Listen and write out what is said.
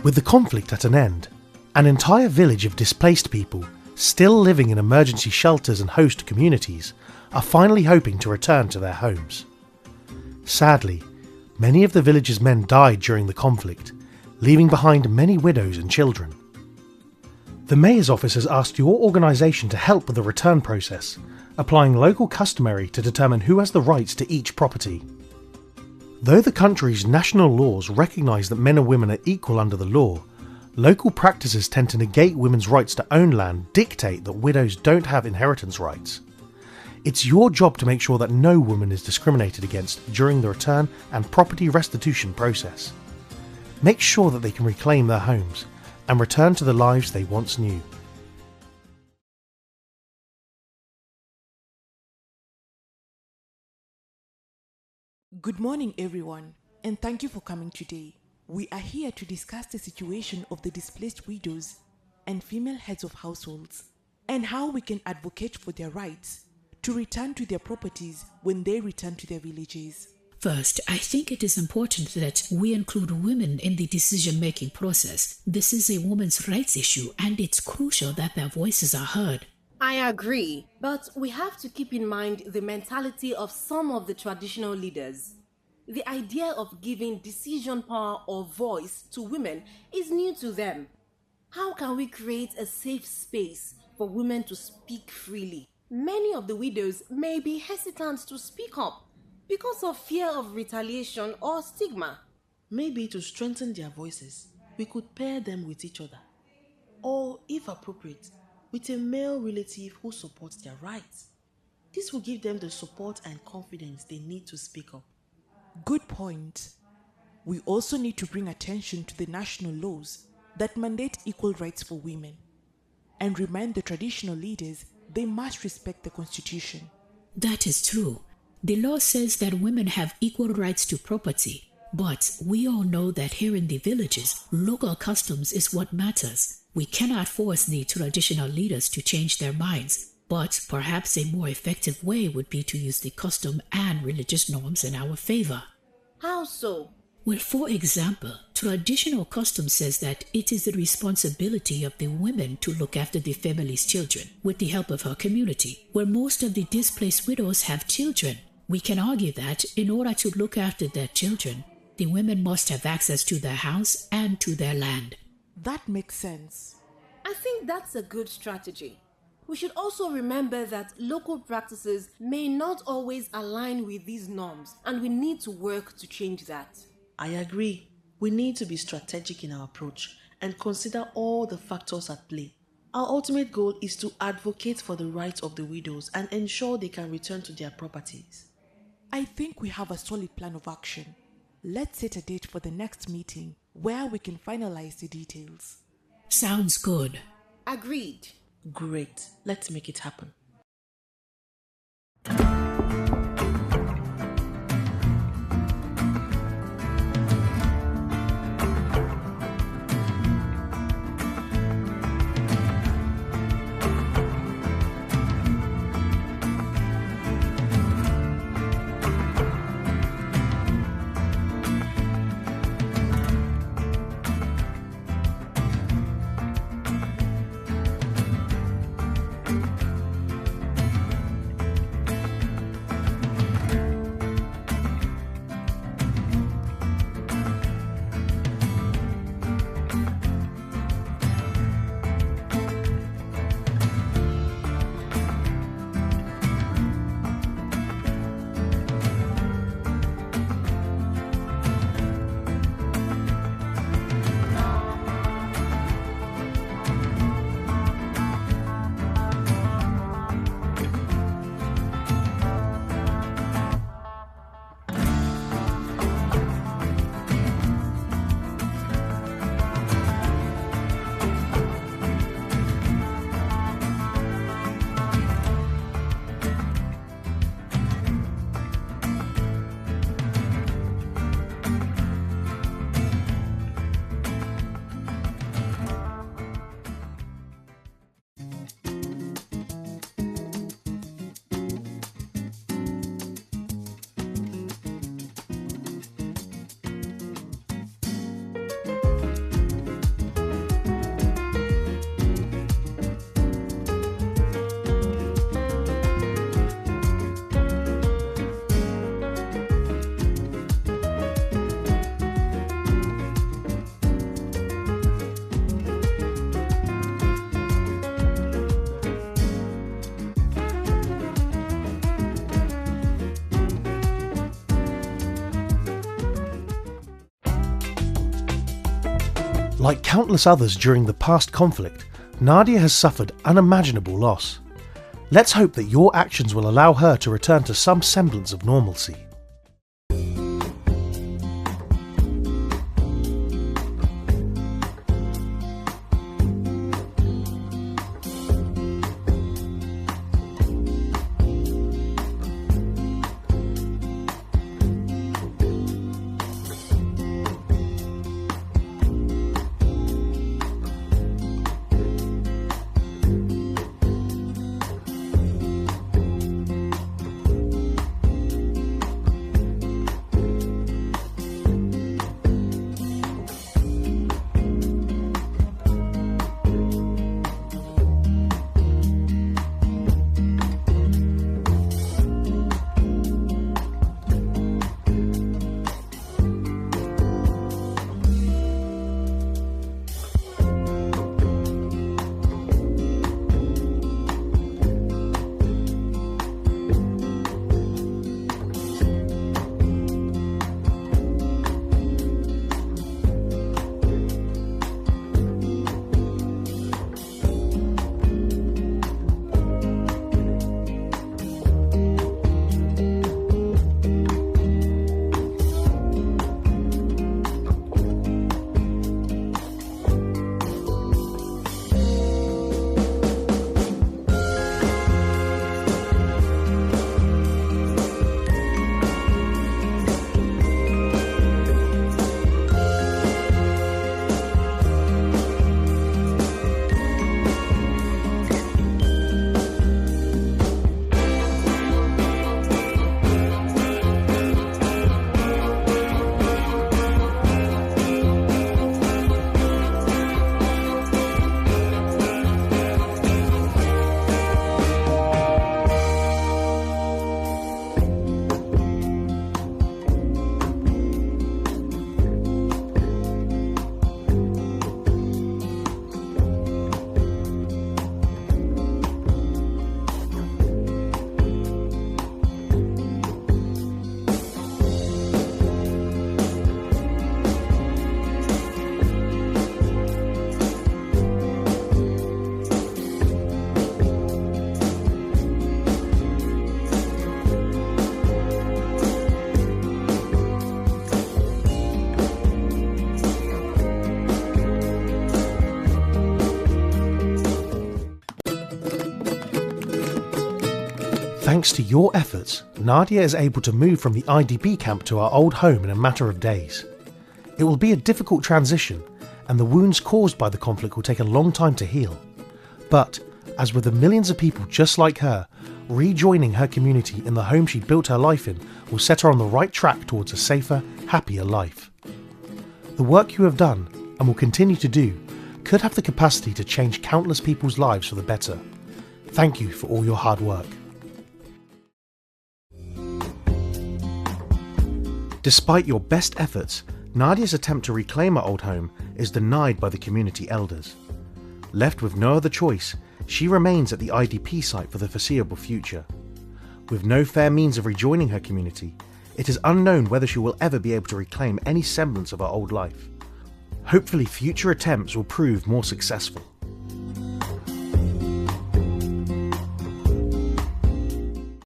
With the conflict at an end, an entire village of displaced people, still living in emergency shelters and host communities, are finally hoping to return to their homes. Sadly, many of the village's men died during the conflict, leaving behind many widows and children. The Mayor's office has asked your organisation to help with the return process, applying local customary to determine who has the rights to each property. Though the country's national laws recognise that men and women are equal under the law, local practices tend to negate women's rights to own land, dictate that widows don't have inheritance rights. It's your job to make sure that no woman is discriminated against during the return and property restitution process. Make sure that they can reclaim their homes and return to the lives they once knew. Good morning, everyone, and thank you for coming today. We are here to discuss the situation of the displaced widows and female heads of households, and how we can advocate for their rights to return to their properties when they return to their villages. First, I think it is important that we include women in the decision-making process. This is a women's rights issue, and it's crucial that their voices are heard. I agree, but we have to keep in mind the mentality of some of the traditional leaders. The idea of giving decision power or voice to women is new to them. How can we create a safe space for women to speak freely? Many of the widows may be hesitant to speak up because of fear of retaliation or stigma. Maybe to strengthen their voices, we could pair them with each other, or, if appropriate, with a male relative who supports their rights. This will give them the support and confidence they need to speak up. Good point. We also need to bring attention to the national laws that mandate equal rights for women, and remind the traditional leaders they must respect the Constitution. That is true. The law says that women have equal rights to property, but we all know that here in the villages, local customs is what matters. We cannot force the traditional leaders to change their minds, but perhaps a more effective way would be to use the custom and religious norms in our favor. How so? Well, for example, traditional custom says that it is the responsibility of the women to look after the family's children with the help of her community, where most of the displaced widows have children. We can argue that in order to look after their children, the women must have access to their house and to their land. That makes sense. I think that's a good strategy. We should also remember that local practices may not always align with these norms, and we need to work to change that. I agree. We need to be strategic in our approach and consider all the factors at play. Our ultimate goal is to advocate for the rights of the widows and ensure they can return to their properties. I think we have a solid plan of action. Let's set a date for the next meeting where we can finalize the details. Sounds good. Agreed. Great. Let's make it happen. Like countless others during the past conflict, Nadia has suffered unimaginable loss. Let's hope that your actions will allow her to return to some semblance of normalcy. Thanks to your efforts, Nadia is able to move from the IDP camp to our old home in a matter of days. It will be a difficult transition, and the wounds caused by the conflict will take a long time to heal. But, as with the millions of people just like her, rejoining her community in the home she built her life in will set her on the right track towards a safer, happier life. The work you have done, and will continue to do, could have the capacity to change countless people's lives for the better. Thank you for all your hard work. Despite your best efforts, Nadia's attempt to reclaim her old home is denied by the community elders. Left with no other choice, she remains at the IDP site for the foreseeable future. With no fair means of rejoining her community, it is unknown whether she will ever be able to reclaim any semblance of her old life. Hopefully future attempts will prove more successful.